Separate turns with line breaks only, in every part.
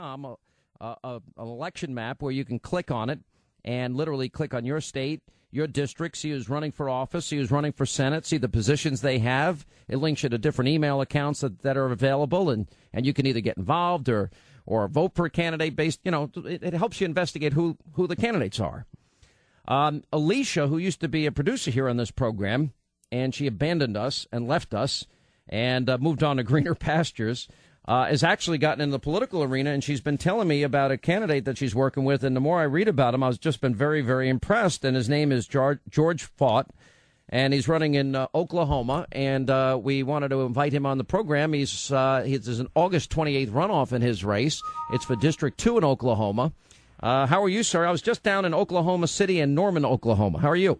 an election map where you can click on it and literally click on your state, your district, see who's running for office, see who's running for Senate, see the positions they have. It links you to different email accounts that are available, and you can either get involved or vote for a candidate based, it helps you investigate who the candidates are. Alicia, who used to be a producer here on this program, and she abandoned us and left us and moved on to greener pastures, has actually gotten in the political arena, and she's been telling me about a candidate that she's working with. And the more I read about him, I've just been very, very impressed. And his name is George Faught, and he's running in Oklahoma. And we wanted to invite him on the program. There's an August 28th runoff in his race. It's for District 2 in Oklahoma. How are you, sir? I was just down in Oklahoma City and Norman, Oklahoma. How are you?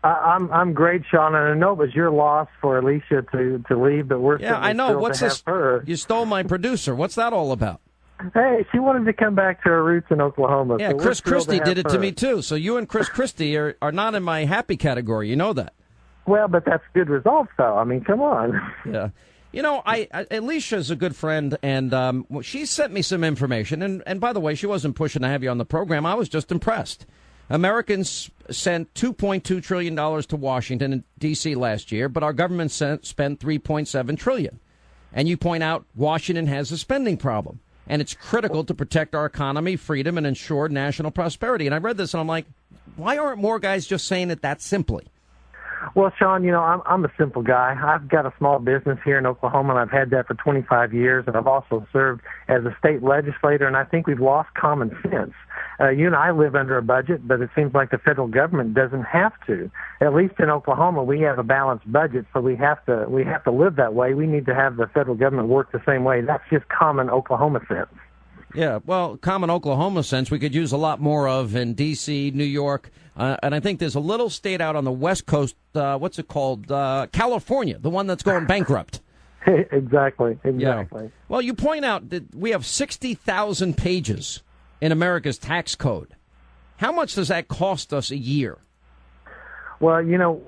I'm great, Sean, and I know it was your loss for Alicia to leave, but we're
I know. What's
to
this?
Have her.
You stole my producer. What's that all about?
Hey, she wanted to come back to her roots in Oklahoma.
Yeah,
so
Chris Christie did it
her.
to me too. So you and Chris Christie are not in my happy category. You know that.
Well, but that's good results, though. I mean, come on.
Yeah. Alicia's a good friend, and she sent me some information. And by the way, she wasn't pushing to have you on the program. I was just impressed. Americans sent $2.2 trillion to Washington and D.C. last year, but our government spent $3.7 trillion. And you point out Washington has a spending problem, and it's critical to protect our economy, freedom, and ensure national prosperity. And I read this, and I'm like, why aren't more guys just saying it that simply?
Well, Sean, I'm a simple guy. I've got a small business here in Oklahoma, and I've had that for 25 years, and I've also served as a state legislator, and I think we've lost common sense. You and I live under a budget, but it seems like the federal government doesn't have to. At least in Oklahoma, we have a balanced budget, so we have to live that way. We need to have the federal government work the same way. That's just common Oklahoma sense.
Yeah, well, common Oklahoma sense we could use a lot more of in D.C., New York, and I think there's a little state out on the West Coast, what's it called, California, the one that's going bankrupt.
Exactly.
Yeah. Well, you point out that we have 60,000 pages in America's tax code. How much does that cost us a year?
Well,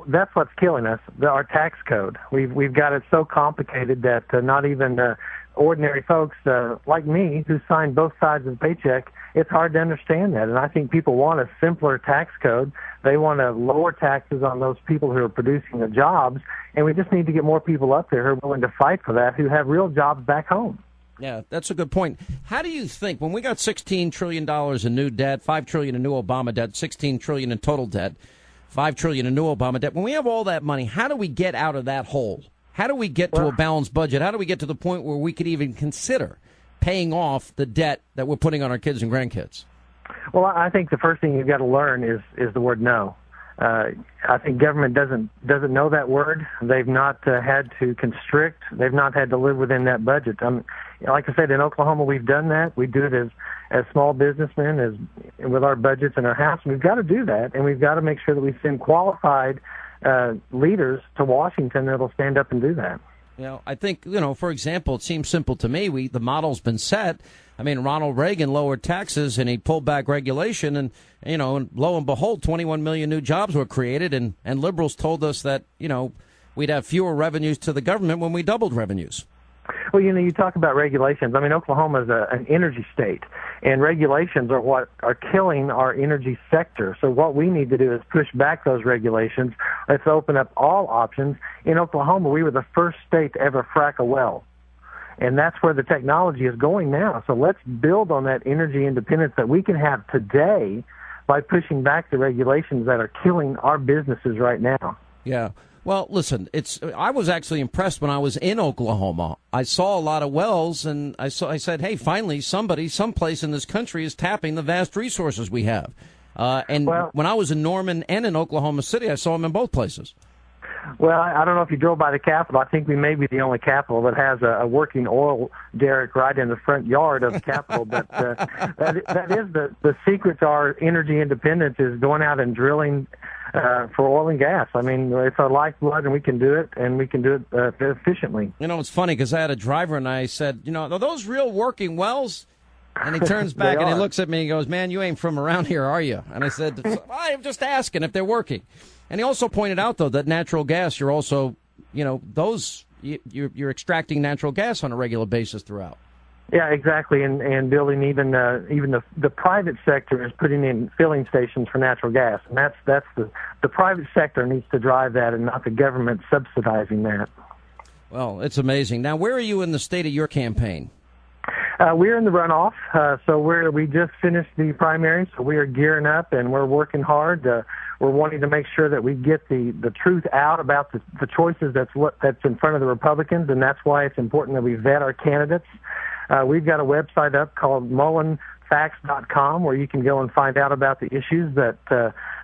that's what's killing us, our tax code. We've got it so complicated that not even ordinary folks like me who sign both sides of the paycheck, it's hard to understand that. And I think people want a simpler tax code. They want to lower taxes on those people who are producing the jobs. And we just need to get more people up there who are willing to fight for that, who have real jobs back home.
Yeah, that's a good point. How do you think, when we got $16 trillion in new debt, $5 trillion in new Obama debt, $16 trillion in total debt, $5 trillion in new Obama debt, when we have all that money, how do we get out of that hole? How do we get to a balanced budget? How do we get to the point where we could even consider paying off the debt that we're putting on our kids and grandkids?
Well, I think the first thing you've got to learn is the word no. I think government doesn't know that word. They've not had to constrict. They've not had to live within that budget. Like I said, in Oklahoma, we've done that. We do it as small businessmen, with our budgets in our house. We've got to do that, and we've got to make sure that we send qualified leaders to Washington that'll stand up and do that.
I think, for example, it seems simple to me. The model's been set. I mean, Ronald Reagan lowered taxes and he pulled back regulation, and lo and behold, 21 million new jobs were created, and liberals told us that, we'd have fewer revenues to the government when we doubled revenues.
Well, you talk about regulations. I mean, Oklahoma is an energy state, and regulations are what are killing our energy sector. So what we need to do is push back those regulations. Let's open up all options. In Oklahoma, we were the first state to ever frack a well, and that's where the technology is going now. So let's build on that energy independence that we can have today by pushing back the regulations that are killing our businesses right now.
Yeah. Well, listen, I was actually impressed when I was in Oklahoma. I saw a lot of wells, and I said, hey, finally, someplace in this country is tapping the vast resources we have. When I was in Norman and in Oklahoma City, I saw them in both places.
Well, I don't know if you drove by the Capitol. I think we may be the only Capitol that has a working oil derrick right in the front yard of the Capitol. But that is the secret to our energy independence, is going out and drilling for oil and gas. I mean, it's our lifeblood, and we can do it, and we can do it efficiently.
It's funny because I had a driver, and I said, are those real working wells? And he turns back and he looks at me and goes, man, you ain't from around here, are you? And I said, I'm just asking if they're working. And he also pointed out, though, that natural gas, you're also, you're extracting natural gas on a regular basis throughout.
Yeah, exactly, and building even the private sector is putting in filling stations for natural gas, and that's the private sector needs to drive that, and not the government subsidizing that.
Well, it's amazing. Now, where are you in the state of your campaign?
We're in the runoff, so we just finished the primary, so we are gearing up and we're working hard. We're wanting to make sure that we get the truth out about the choices that's in front of the Republicans, and that's why it's important that we vet our candidates. We've got a website up called MullenFacts.com where you can go and find out about the issues that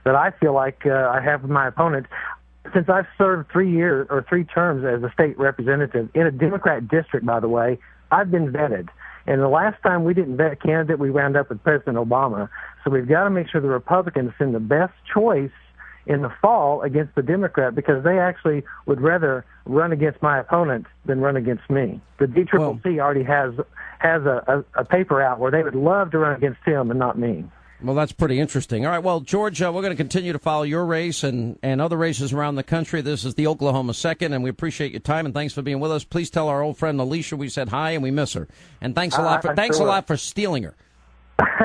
I feel like I have with my opponent. Since I've served 3 terms as a state representative in a Democrat district, by the way, I've been vetted. And the last time we didn't vet a candidate, we wound up with President Obama. So we've got to make sure the Republicans send the best choice in the fall against the Democrat, because they actually would rather run against my opponent than run against me. The DCCC already has a paper out where they would love to run against him and not me.
Well, that's pretty interesting. All right, well, George, we're going to continue to follow your race and other races around the country. This is the Oklahoma 2nd, and we appreciate your time, and thanks for being with us. Please tell our old friend Alicia we said hi and we miss her. And thanks a lot for stealing her.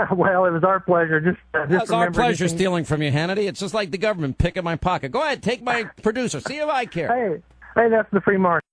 Well, it was our pleasure.
It's our pleasure stealing from you, Hannity. It's just like the government picking my pocket. Go ahead, take my producer. See if I care.
Hey, that's the free market.